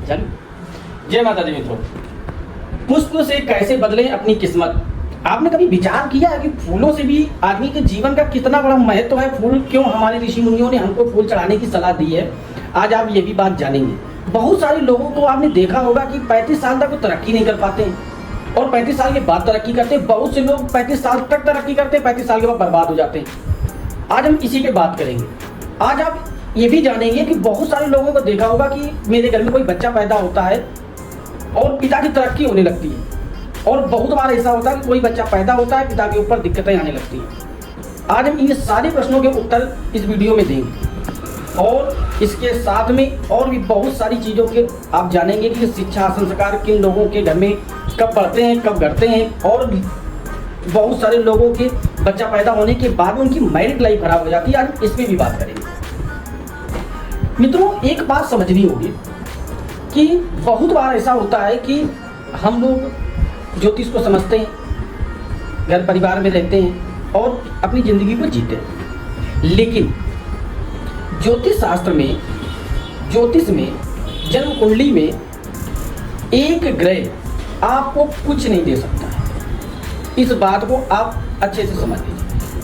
जय माता दी मित्रों। पुष्प से कैसे बदलें अपनी किस्मत। आपने कभी विचार किया है कि फूलों से भी आदमी के जीवन का कितना बड़ा महत्व है। फूल क्यों हमारे ऋषि मुनियों ने हमको फूल चढ़ाने की सलाह दी है, आज आप ये भी बात जानेंगे। बहुत सारे लोगों को आपने देखा होगा कि 35 साल तक वो तरक्की नहीं कर पाते हैं और 35 साल के बाद तरक्की करते हैं। बहुत से लोग 35 साल तक तरक्की करते हैं, 35 साल के बाद बर्बाद हो जाते हैं। आज हम इसी पे बात करेंगे। आज आप ये भी जानेंगे कि बहुत सारे लोगों को देखा होगा कि मेरे घर में कोई बच्चा पैदा होता है और पिता की तरक्की होने लगती है, और बहुत बार ऐसा होता है कि कोई बच्चा पैदा होता है, पिता के ऊपर दिक्कतें आने लगती हैं। आज हम इन सारे प्रश्नों के उत्तर इस वीडियो में देंगे और इसके साथ में और भी बहुत सारी चीज़ों के आप जानेंगे कि शिक्षा संस्कार किन लोगों के घर में कब पढ़ते हैं, कब घटते हैं, और बहुत सारे लोगों के बच्चा पैदा होने के बाद उनकी मैरिड लाइफ खराब हो जाती है। आज इस पर भी बात करेंगे। मित्रों, एक बात समझनी होगी कि बहुत बार ऐसा होता है कि हम लोग ज्योतिष को समझते हैं, घर परिवार में रहते हैं और अपनी ज़िंदगी को जीते हैं, लेकिन ज्योतिष शास्त्र में, ज्योतिष में, जन्म कुंडली में एक ग्रह आपको कुछ नहीं दे सकता है। इस बात को आप अच्छे से समझ लीजिए।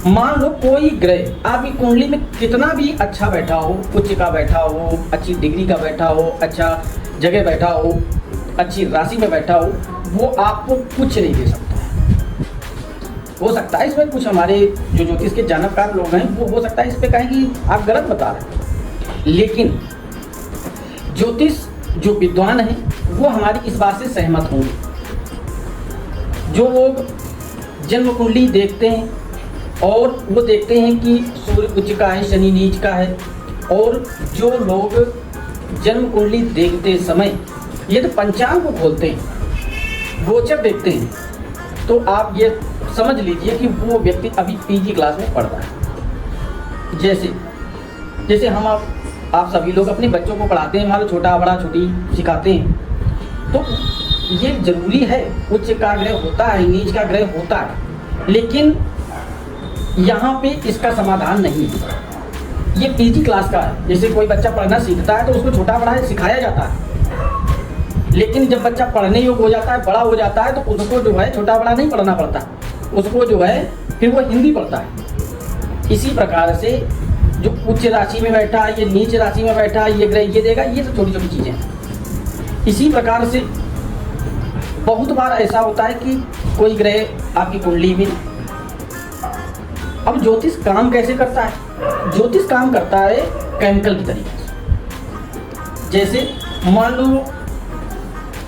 मान लो कोई ग्रह आपकी कुंडली में कितना भी अच्छा बैठा हो, उच्च का बैठा हो, अच्छी डिग्री का बैठा हो, अच्छा जगह बैठा हो, अच्छी राशि में बैठा हो, वो आपको कुछ नहीं दे सकता है। हो सकता है इसमें कुछ हमारे जो ज्योतिष के जानकार लोग हैं वो हो सकता है इस पे कहें कि आप गलत बता रहे हैं, लेकिन ज्योतिष जो विद्वान हैं वो हमारी इस बात से सहमत होंगे। जो लोग जन्म कुंडली देखते हैं और वो देखते हैं कि सूर्य उच्च का है, शनि नीच का है, और जो लोग जन्म कुंडली देखते समय ये तो पंचांग को खोलते हैं, गोचर देखते हैं, तो आप ये समझ लीजिए कि वो व्यक्ति अभी पीजी क्लास में पढ़ रहा है। जैसे हम आप सभी लोग अपने बच्चों को पढ़ाते हैं, मान लो छोटा बड़ा छोटी सिखाते हैं, तो ये जरूरी है। उच्च का ग्रह होता है, नीच का ग्रह होता है, लेकिन यहाँ पे इसका समाधान नहीं है। ये पीजी क्लास का है। जैसे कोई बच्चा पढ़ना सीखता है तो उसको छोटा बड़ा सिखाया जाता है, लेकिन जब बच्चा पढ़ने योग्य हो जाता है, बड़ा हो जाता है, तो उसको जो है छोटा बड़ा नहीं पढ़ना पड़ता, उसको जो है फिर वो हिंदी पढ़ता है। इसी प्रकार से जो उच्च राशि में बैठा है, ये नीच राशि में बैठा है, ये ग्रह ये देगा, ये सब छोटी छोटी चीज़ें हैं। इसी प्रकार से बहुत बार ऐसा होता है कि कोई ग्रह आपकी कुंडली में। अब ज्योतिष काम कैसे करता है? ज्योतिष काम करता है केमिकल की तरीके से। जैसे मान लो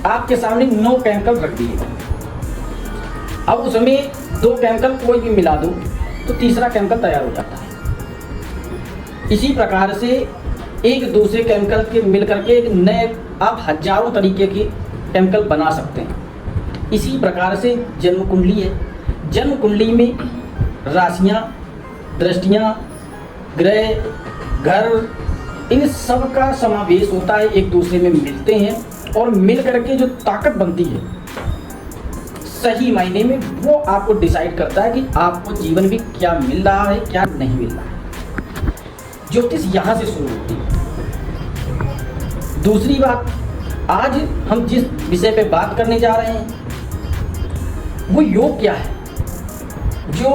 आपके सामने 9 केमिकल रख दिए, अब उसमें 2 केमिकल कोई भी मिला दो तो तीसरा केमिकल तैयार हो जाता है। इसी प्रकार से एक दूसरे केमिकल के मिल करके एक नए आप हजारों तरीके के केमिकल बना सकते हैं। इसी प्रकार से जन्म कुंडली है। जन्म कुंडली में राशियाँ, दृष्टियाँ, ग्रह, घर, इन सब का समावेश होता है, एक दूसरे में मिलते हैं और मिल करके जो ताकत बनती है सही मायने में वो आपको डिसाइड करता है कि आपको जीवन में क्या मिल रहा है, क्या नहीं मिल रहा है। ज्योतिष यहाँ से शुरू होती है। दूसरी बात, आज हम जिस विषय पे बात करने जा रहे हैं वो योग क्या है, जो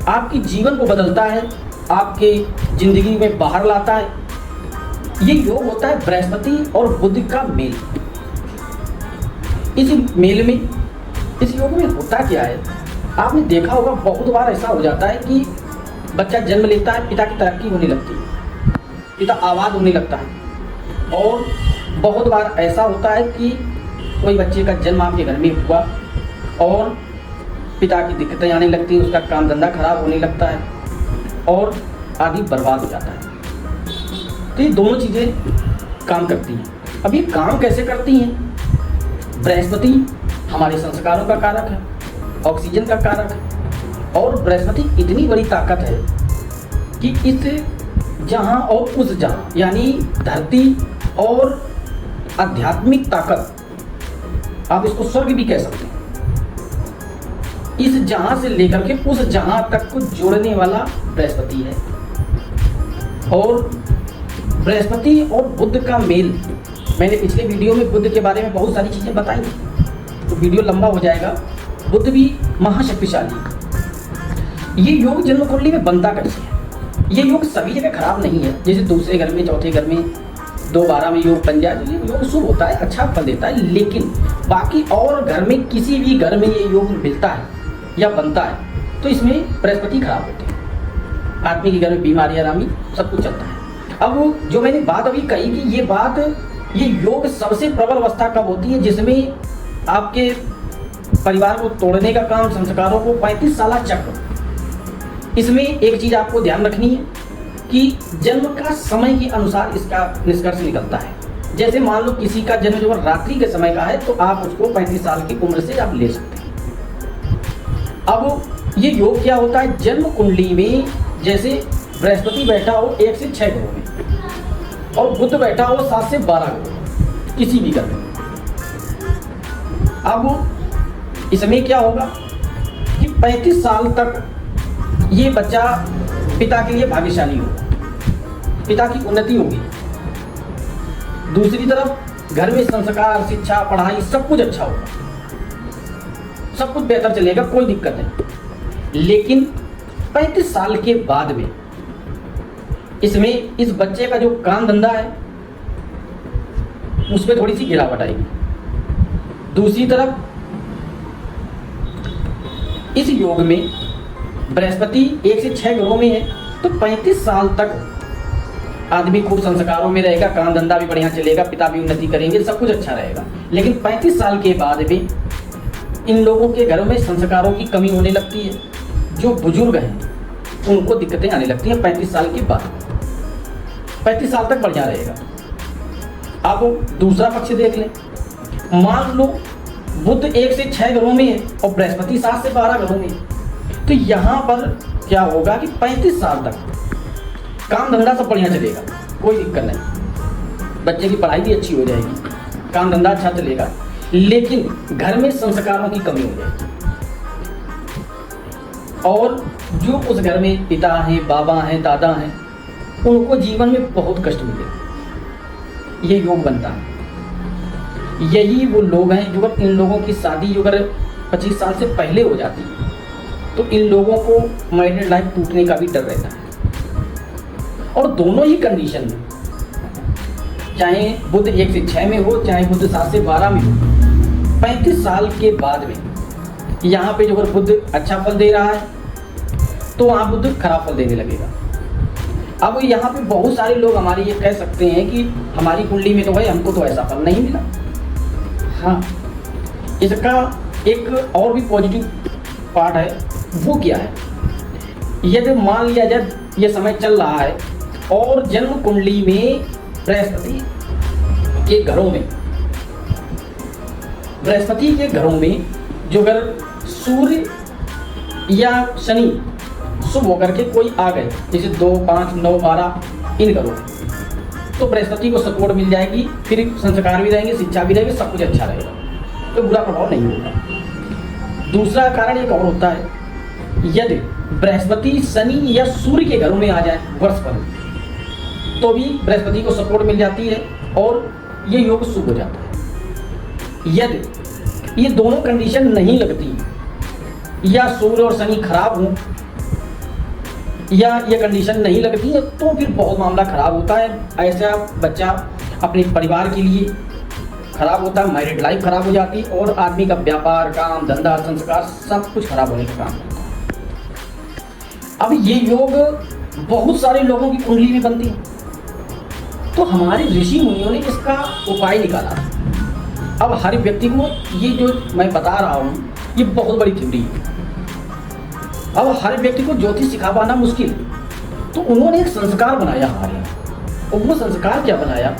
आपकी जीवन को बदलता है, आपके जिंदगी में बाहर लाता है। ये योग होता है बृहस्पति और बुध का मेल। इस मेल में, इस योग में होता क्या है, आपने देखा होगा बहुत बार ऐसा हो जाता है कि बच्चा जन्म लेता है, पिता की तरक्की होने लगती है, पिता आबाद होने लगता है, और बहुत बार ऐसा होता है कि कोई बच्चे का जन्म आपके घर में हुआ और पिता की दिक्कतें आने लगती हैं, उसका काम धंधा खराब होने लगता है और आदि बर्बाद हो जाता है। तो ये दोनों चीज़ें काम करती हैं। अब ये काम कैसे करती हैं? बृहस्पति हमारे संस्कारों का कारक है, ऑक्सीजन का कारक है, और बृहस्पति इतनी बड़ी ताकत है कि इस जहाँ और उस जहाँ, यानी धरती और आध्यात्मिक ताकत, आप इसको स्वर्ग भी कह सकते हैं, इस जहां से लेकर के उस जहां तक को जोड़ने वाला बृहस्पति है। और बृहस्पति और बुध का मेल मैंने पिछले वीडियो में बुद्ध के बारे में बहुत सारी चीज़ें बताई, तो वीडियो लंबा हो जाएगा। बुद्ध भी महाशक्तिशाली। ये योग जन्म कुंडली में बनता कैसे है? ये योग सभी जगह खराब नहीं है। जैसे दूसरे घर में, चौथे घर में, 2-12 में योग बन जाए तो ये योग शुभ होता है, अच्छा फल देता है। लेकिन बाकी और घर में, किसी भी घर में ये योग मिलता है या बनता है तो इसमें बृहस्पति खराब होते हैं। आदमी के घर में बीमारी, आरामी सब कुछ चलता है। अब जो मैंने बात अभी कही कि ये योग सबसे प्रबल अवस्था कब होती है? जिसमें आपके परिवार को तोड़ने का काम, संस्कारों को 35 साल चक्र। इसमें एक चीज आपको ध्यान रखनी है कि जन्म का समय के अनुसार इसका निष्कर्ष निकलता है। जैसे मान लो किसी का जन्म जो रात्रि के समय का है तो आप उसको 35 साल की उम्र से आप ले सकते हैं। अब ये योग क्या होता है? जन्म कुंडली में जैसे बृहस्पति बैठा हो 1 से 6 ग्रहों में और बुध बैठा हो 7 से 12 ग्रहों किसी भी घर में। अब इसमें क्या होगा कि 35 साल तक ये बच्चा पिता के लिए भाग्यशाली होगा, पिता की उन्नति होगी। दूसरी तरफ घर में संस्कार, शिक्षा, पढ़ाई सब कुछ अच्छा होगा, सब कुछ बेहतर चलेगा, कोई दिक्कत नहीं। लेकिन 35 साल के बाद में इसमें इस बच्चे का जो काम धंधा है उसमें थोड़ी सी गिरावट आएगी। दूसरी तरफ इस योग में बृहस्पति 1 से 6 ग्रहों में है तो 35 साल तक आदमी खूब संस्कारों में रहेगा, काम धंधा भी बढ़िया चलेगा, पिता भी उन्नति करेंगे, सब कुछ अच्छा रहेगा। लेकिन 35 साल के बाद भी इन लोगों के घरों में संस्कारों की कमी होने लगती है। जो बुजुर्ग हैं उनको दिक्कतें आने लगती हैं 35 साल के बाद। 35 साल तक बढ़िया रहेगा। अब दूसरा पक्ष देख लें। मान लो बुध 1 से 6 ग्रहों में है और बृहस्पति 7 से 12 ग्रहों में है, तो यहाँ पर क्या होगा कि 35 साल तक काम धंधा सब बढ़िया चलेगा, कोई दिक्कत नहीं, बच्चे की पढ़ाई भी अच्छी हो जाएगी, काम धंधा अच्छा चलेगा। लेकिन घर में संस्कारों की कमी हो जाएगी और जो उस घर में पिता हैं, बाबा हैं, दादा हैं, उनको जीवन में बहुत कष्ट मिलेगा। ये योग बनता है। यही वो लोग हैं जो इन लोगों की शादी जो अगर 25 साल से पहले हो जाती है तो इन लोगों को मैरिड लाइफ टूटने का भी डर रहता है। और दोनों ही कंडीशन में, चाहे बुध 1 से 6 में हो, चाहे बुध 7 से 12 में हो, 35 साल के बाद में यहाँ पे जो अगर बुध अच्छा फल दे रहा है तो वहाँ बुध खराब फल देने लगेगा। अब यहाँ पे बहुत सारे लोग हमारे ये कह सकते हैं कि हमारी कुंडली में तो है, हमको तो ऐसा फल नहीं मिला। हाँ, इसका एक और भी पॉजिटिव पार्ट है। वो क्या है? यदि मान लिया जाए ये समय चल रहा है और जन्म कुंडली में बृहस्पति के घरों में जो अगर सूर्य या शनि शुभ होकर के कोई आ गए, जैसे 2, 5, 9, 12 इन घरों में, तो बृहस्पति को सपोर्ट मिल जाएगी, फिर संस्कार भी रहेंगे, शिक्षा भी रहेगी, सब कुछ अच्छा रहेगा, तो बुरा प्रभाव नहीं होगा। दूसरा कारण एक और होता है, यदि बृहस्पति शनि या सूर्य के घरों में आ जाए वर्ष पर, तो भी बृहस्पति को सपोर्ट मिल जाती है और ये योग शुभ हो जाता है। यदि ये दोनों कंडीशन नहीं लगती या सूर्य और शनि खराब हो या ये कंडीशन नहीं लगती है तो फिर बहुत मामला खराब होता है। ऐसा बच्चा अपने परिवार के लिए खराब होता है, मैरिड लाइफ खराब हो जाती है और आदमी का व्यापार, काम धंधा, संस्कार सब कुछ खराब होने का काम होता है। अब ये योग बहुत सारे लोगों की कुंडली में बनती है, तो हमारे ऋषि मुनियों ने इसका उपाय निकाला। अब हर व्यक्ति को ये जो मैं बता रहा हूँ ये बहुत बड़ी थ्योरी है। अब हर व्यक्ति को ज्योतिष सिखा पाना मुश्किल, तो उन्होंने एक संस्कार बनाया हमारे यहाँ। और वो संस्कार क्या बनाया?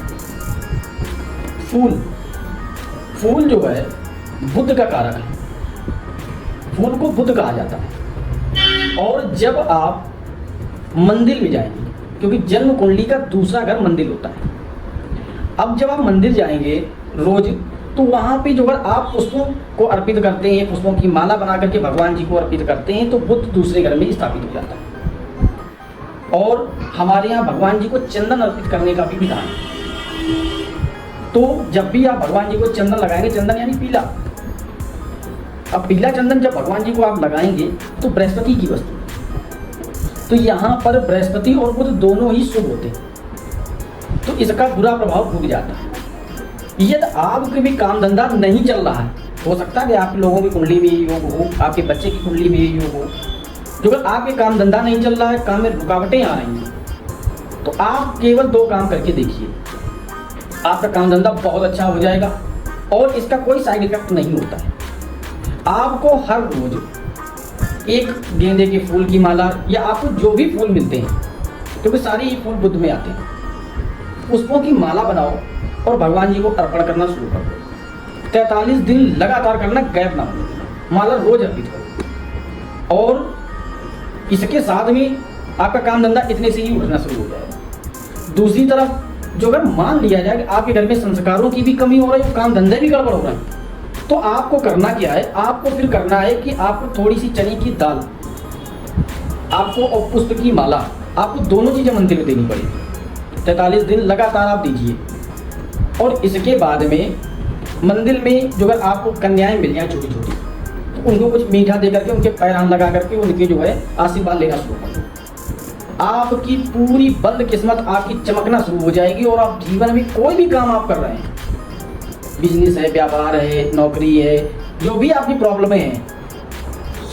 फूल जो है बुध का कारक है, फूल को बुध कहा जाता है। और जब आप मंदिर में जाएंगे, क्योंकि जन्म कुंडली का दूसरा घर मंदिर होता है, अब जब आप मंदिर जाएंगे रोज, तो वहाँ पे जो आप पुष्पों को अर्पित करते हैं, पुष्पों की माला बना करके भगवान जी को अर्पित करते हैं, तो बुध दूसरे घर में स्थापित हो जाता है। और हमारे यहाँ भगवान जी को चंदन अर्पित करने का भी विधान है। तो जब भी आप भगवान जी को चंदन लगाएंगे, चंदन यानी पीला, अब पीला चंदन जब भगवान जी को आप लगाएंगे तो बृहस्पति की वस्तु, तो यहाँ पर बृहस्पति और बुध दोनों ही शुभ होते हैं, तो इसका बुरा प्रभाव भूल जाता है। यदि आपके भी काम धंधा नहीं चल रहा है, हो सकता है कि आप लोगों की कुंडली में योग हो, आपके बच्चे की कुंडली में योग हो, जो अगर आपके काम धंधा नहीं चल रहा है, काम में रुकावटें आ रही हैं, तो आप केवल 2 काम करके देखिए, आपका काम धंधा बहुत अच्छा हो जाएगा और इसका कोई साइड इफेक्ट नहीं होता है। आपको हर रोज एक गेंदे के फूल की माला या आपको जो भी फूल मिलते हैं, क्योंकि सारे ही फूल बुद्ध में आते हैं, पुष्पों की माला बनाओ और भगवान जी को अर्पण करना शुरू कर दो। 43 दिन लगातार करना, गैप ना होने, माला रोज अर्पित करो और इसके साथ में आपका काम धंधा इतने से ही उठना शुरू हो जाएगा। दूसरी तरफ जो अगर मान लिया जाए कि आपके घर में संस्कारों की भी कमी हो रही है, काम धंधे भी गड़बड़ हो रहे हैं, तो आपको करना क्या है, आपको फिर करना है कि आपको थोड़ी सी चने की दाल आपको और पुष्प की माला, आपको दोनों चीज़ें मंदिर में देनी पड़ेगी। 43 दिन लगातार आप दीजिए और इसके बाद में मंदिर में जो अगर आपको कन्याएं मिल जाए छोटी छोटी, तो उनको कुछ मीठा दे करके उनके पैरान लगा करके उनके जो है आशीर्वाद लेना शुरू कर दो। आपकी पूरी बंद किस्मत आपकी चमकना शुरू हो जाएगी और आप जीवन में कोई भी काम आप कर रहे हैं, बिजनेस है, व्यापार है, नौकरी है, जो भी आपकी प्रॉब्लमें हैं,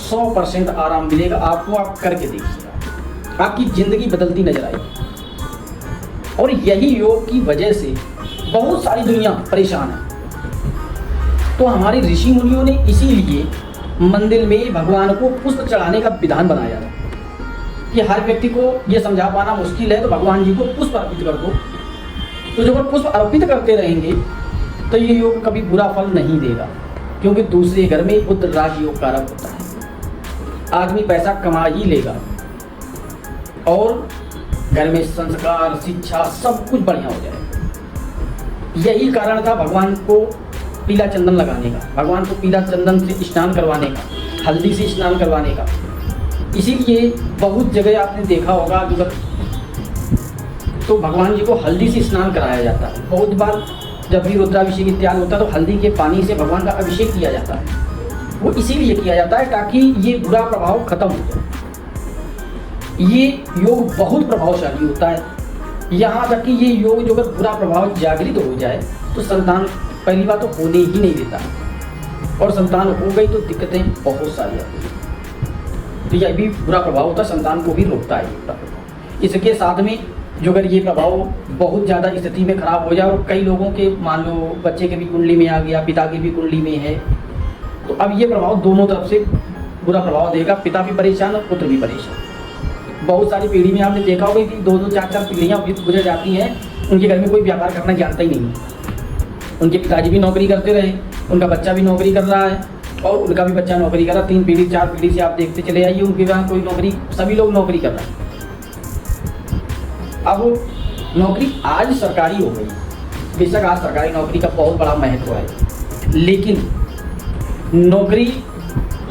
100% आराम मिलेगा आपको। आप करके देखिएगा, आपकी ज़िंदगी बदलती नजर आएगी। और यही योग की वजह से बहुत सारी दुनिया परेशान है। तो हमारे ऋषि मुनियों ने इसीलिए मंदिर में भगवान को पुष्प चढ़ाने का विधान बनाया था कि हर व्यक्ति को ये समझा पाना मुश्किल है, तो भगवान जी को पुष्प अर्पित कर दो। तो जब पुष्प अर्पित करते रहेंगे तो ये योग कभी बुरा फल नहीं देगा, क्योंकि दूसरे घर में बुध राजयोग कारक होता है। आदमी पैसा कमा ही लेगा और घर में संस्कार, शिक्षा सब कुछ बढ़िया हो जाएगा। यही कारण था भगवान को पीला चंदन लगाने का, भगवान को पीला चंदन से स्नान करवाने का, हल्दी से स्नान करवाने का। इसीलिए बहुत जगह आपने देखा होगा तो भगवान जी को हल्दी से स्नान कराया जाता है। बहुत बार जब भी रुद्राभिषेक इत्यादि होता है तो हल्दी के पानी से भगवान का अभिषेक किया जाता है। वो इसीलिए किया जाता है ताकि ये बुरा प्रभाव खत्म हो जाए। ये योग बहुत प्रभावशाली होता है, यहाँ तक कि ये योग जो अगर बुरा प्रभाव जागृत हो जाए तो संतान पहली बात तो होने ही नहीं देता, और संतान हो गई तो दिक्कतें बहुत सारी आती हैं। तो यह भी बुरा प्रभाव होता है, संतान को भी रोकता है ये बुरा प्रभाव। इसके साथ में जो अगर ये प्रभाव बहुत ज़्यादा स्थिति में खराब हो जाए और कई लोगों के मान लो बच्चे के भी कुंडली में आ गया, पिता की भी कुंडली में है, तो अब ये प्रभाव दोनों तरफ से बुरा प्रभाव देगा। पिता भी परेशान और पुत्र भी परेशान। बहुत सारी पीढ़ी में आपने देखा होगा कि 2-2, 4-4 पीढ़ियाँ गुजर जाती हैं, उनके घर में कोई व्यापार करना जानता ही नहीं। उनके पिताजी भी नौकरी करते रहे, उनका बच्चा भी नौकरी कर रहा है और उनका भी बच्चा नौकरी कर रहा है। 3 पीढ़ी 4 पीढ़ी से आप देखते चले आइए, उनके यहाँ कोई नौकरी, सभी लोग नौकरी कर रहे हैं। अब नौकरी आज सरकारी हो गई, बेशक आज सरकारी नौकरी का बहुत बड़ा महत्व है, लेकिन नौकरी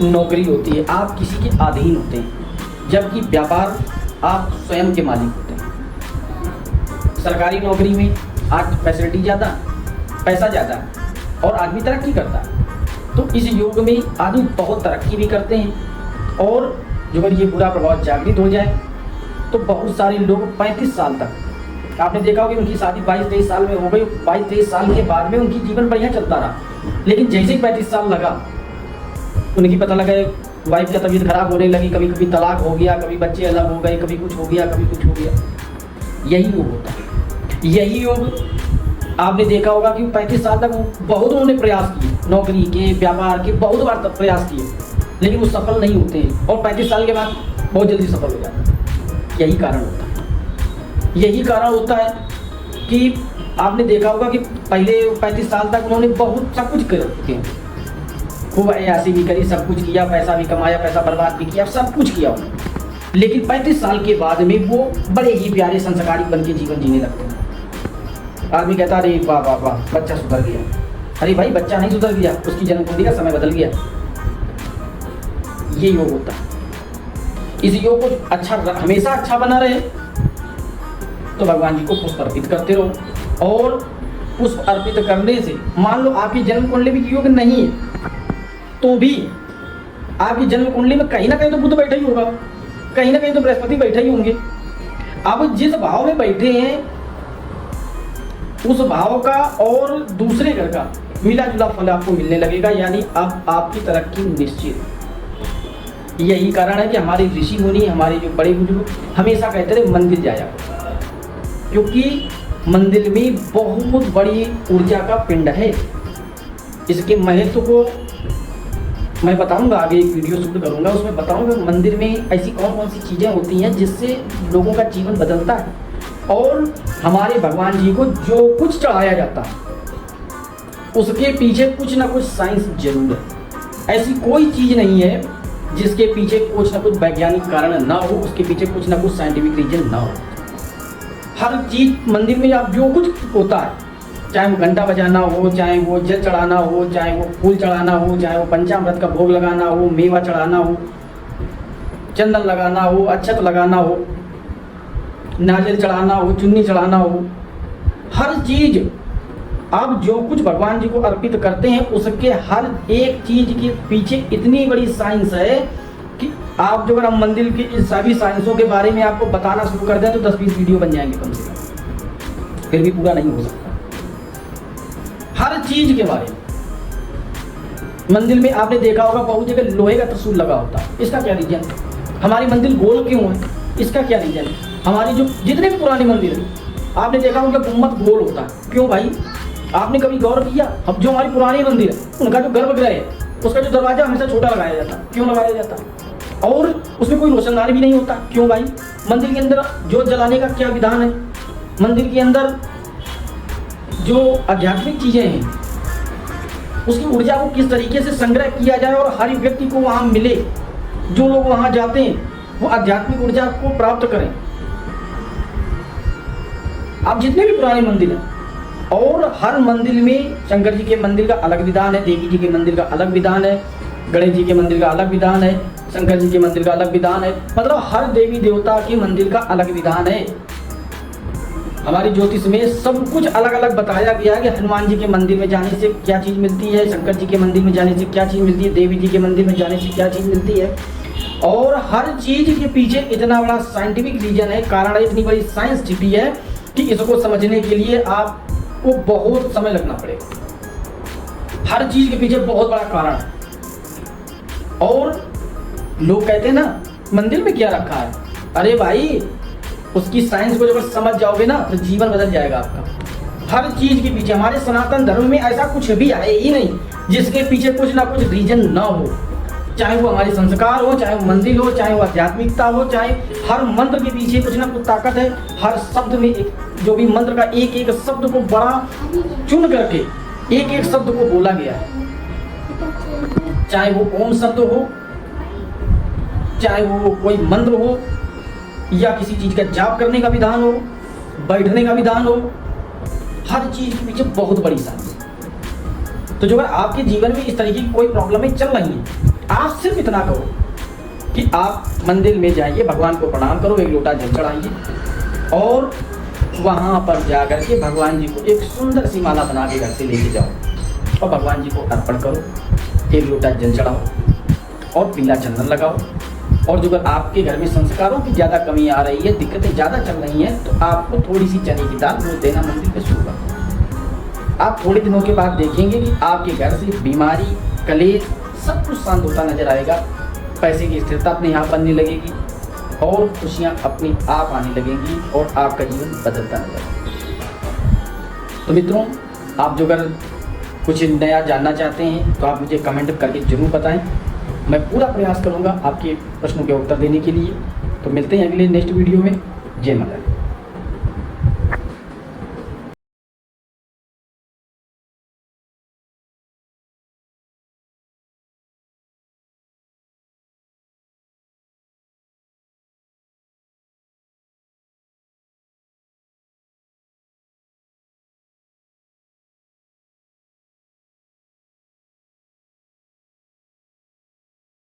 नौकरी होती है, आप किसी के अधीन होते हैं, जबकि व्यापार आप स्वयं के मालिक होते हैं। सरकारी नौकरी में आज फैसिलिटी ज़्यादा, पैसा ज़्यादा और आदमी तरक्की करता है। तो इस युग में आदमी बहुत तरक्की भी करते हैं और जो अगर ये बुरा प्रभाव जागृत हो जाए तो बहुत सारे लोग 35 साल तक, आपने देखा होगा उनकी शादी 22-23 साल में हो गई, 22-23 साल के बाद में उनकी जीवन बढ़िया चलता रहा, लेकिन जैसे ही 35 साल लगा उनकी पता लगा वाइफ का तबीयत खराब होने लगी, कभी कभी तलाक हो गया, कभी बच्चे अलग हो गए, कभी कुछ हो गया, कभी कुछ हो गया। यही योग होता है। यही योग आपने देखा होगा कि 35 साल तक बहुत उन्होंने प्रयास किए, नौकरी के, व्यापार के बहुत बार प्रयास किए, लेकिन वो सफल नहीं होते हैं और 35 साल के बाद बहुत जल्दी सफल हो जाते हैं। यही कारण होता है। यही कारण होता है कि आपने देखा होगा कि पहले 35 साल तक उन्होंने बहुत सब कुछ कर चुके हैं, खूब ऐसी भी करी, सब कुछ किया, पैसा भी कमाया, पैसा बर्बाद भी किया, सब कुछ किया उन्होंने, लेकिन 35 साल के बाद में वो बड़े ही प्यारे संस्कारी बन के जीवन जीने लगते हैं। आदमी कहता अरे वाह वाह वाह बच्चा सुधर गया। अरे भाई बच्चा नहीं सुधर गया, उसकी जन्मकुंडली का समय बदल गया। ये योग होता है। इस योग को अच्छा हमेशा अच्छा बना रहे तो भगवान जी को पुष्प अर्पित करते रहो और पुष्प अर्पित करने से, मान लो आपकी जन्म कुंडली भी योग नहीं है तो भी आपकी जन्म कुंडली में कहीं ना कहीं तो बुध बैठा ही होगा, कहीं ना कहीं तो बृहस्पति बैठे ही होंगे। अब जिस भाव में बैठे हैं उस भाव का और दूसरे घर का मिला जुला फल आपको मिलने लगेगा, यानी अब आपकी तरक्की निश्चित। यही कारण है कि हमारे ऋषि मुनि, हमारे जो बड़े बुजुर्ग हमेशा कहते रहे मंदिर जाया, क्योंकि मंदिर में बहुत बड़ी ऊर्जा का पिंड है। इसके महत्व को मैं बताऊंगा, आगे एक वीडियो शूट करूंगा, उसमें बताऊंगा मंदिर में ऐसी कौन कौन सी चीज़ें होती हैं जिससे लोगों का जीवन बदलता है। और हमारे भगवान जी को जो कुछ चढ़ाया जाता है उसके पीछे कुछ ना कुछ साइंस जरूर है। ऐसी कोई चीज़ नहीं है जिसके पीछे कुछ ना कुछ वैज्ञानिक कारण ना हो, उसके पीछे कुछ ना कुछ साइंटिफिक रीजन ना हो। हर चीज़ मंदिर में आप जो कुछ होता है, चाहे वो घंटा बजाना हो, चाहे वो जल चढ़ाना हो, चाहे वो फूल चढ़ाना हो, चाहे वो पंचामृत का भोग लगाना हो, मेवा चढ़ाना हो, चंदन लगाना हो, अक्षत लगाना हो, नारियल चढ़ाना हो, चुन्नी चढ़ाना हो, हर चीज़ आप जो कुछ भगवान जी को अर्पित करते हैं उसके हर एक चीज़ के पीछे इतनी बड़ी साइंस है कि आप जो अगर हम मंदिर की इन सभी साइंसों के बारे में आपको बताना शुरू कर दें तो 10-20 वीडियो बन जाएंगे कम से कम, फिर भी पूरा नहीं हो सकता। हर चीज के बारे में मंदिर में आपने देखा होगा बहुत जगह लोहे का त्रिशूल लगा होता है, इसका क्या रीजन? हमारी मंदिर गोल क्यों है, इसका क्या रीजन? हमारी जो जितने भी पुराने मंदिर हैं आपने देखा उनका गुम्मद गोल होता है, क्यों भाई? आपने कभी गौर किया? अब जो हमारी पुरानी मंदिर है उनका जो गर्भगृह है उसका जो दरवाजा हमेशा छोटा लगाया जाता, क्यों लगाया जाता? और उसमें कोई रोशनदान भी नहीं होता, क्यों भाई? मंदिर के अंदर जोत जलाने का क्या विधान है? मंदिर के अंदर जो आध्यात्मिक चीजें हैं उसकी ऊर्जा को किस तरीके से संग्रह किया जाए और हर व्यक्ति को वहां मिले, जो लोग वहां जाते हैं वो आध्यात्मिक ऊर्जा को प्राप्त करें। आप जितने भी पुराने मंदिर हैं और हर मंदिर में शंकर जी के मंदिर का अलग विधान है, देवी जी के मंदिर का अलग विधान है, गणेश जी के मंदिर का अलग विधान है, शंकर जी के मंदिर का अलग विधान है, मतलब हर देवी देवता के मंदिर का अलग विधान है। हमारी ज्योतिष में सब कुछ अलग अलग बताया गया है कि हनुमान जी के मंदिर में जाने से क्या चीज़ मिलती है, शंकर जी के मंदिर में जाने से क्या चीज़ मिलती है, देवी जी के मंदिर में जाने से क्या चीज़ मिलती है। और हर चीज़ के पीछे इतना बड़ा साइंटिफिक रीजन है, कारण है, इतनी बड़ी साइंस छिपी है कि इसको समझने के लिए आपको बहुत समय लगना पड़ेगा। हर चीज़ के पीछे बहुत बड़ा कारण है। और लोग कहते हैं ना मंदिर में क्या रखा है, अरे भाई उसकी साइंस को जब समझ जाओगे ना तो जीवन बदल जाएगा आपका। हर चीज के पीछे हमारे सनातन धर्म में ऐसा कुछ भी है ही नहीं जिसके पीछे कुछ ना कुछ रीजन ना हो, चाहे वो हमारे संस्कार हो, चाहे वो मंदिर हो, चाहे वो आध्यात्मिकता हो, चाहे हर मंत्र के पीछे कुछ ना कुछ ताकत है। हर शब्द में जो भी मंत्र का एक एक शब्द को बड़ा चुन करके एक एक शब्द को बोला गया है, चाहे वो ओम शब्द हो, चाहे वो कोई मंत्र हो, या किसी चीज का जाप करने का विधान हो, बैठने का विधान हो, हर चीज के पीछे बहुत बड़ी साइंस है। तो जो अगर आपके जीवन में इस तरीके की कोई प्रॉब्लमें चल रही हैं, आप सिर्फ इतना करो कि आप मंदिर में जाइए, भगवान को प्रणाम करो, एक लोटा जल चढ़ाइए और वहां पर जाकर के भगवान जी को एक सुंदर सी माला बना के घर से लेके जाओ और भगवान जी को अर्पण करो, एक लोटा जल चढ़ाओ और पीला चंदन लगाओ। और जो अगर आपके घर में संस्कारों की ज़्यादा कमी आ रही है, दिक्कतें ज़्यादा चल रही हैं, तो आपको थोड़ी सी चने की दाल रोज देना मंदिर पे शुरू करो। आप थोड़े दिनों के बाद देखेंगे कि आपके घर से बीमारी, कलेश सब कुछ शांत होता नजर आएगा, पैसे की स्थिरता अपने आप बनने लगेगी और खुशियाँ अपने आप आने लगेंगी और आपका जीवन बदलता नजर आएगा। तो मित्रों, आप जो अगर कुछ नया जानना चाहते हैं तो आप मुझे कमेंट करके ज़रूर बताएं, मैं पूरा प्रयास करूंगा आपके प्रश्नों के उत्तर देने के लिए। तो मिलते हैं अगले नेक्स्ट वीडियो में। जय माता दी।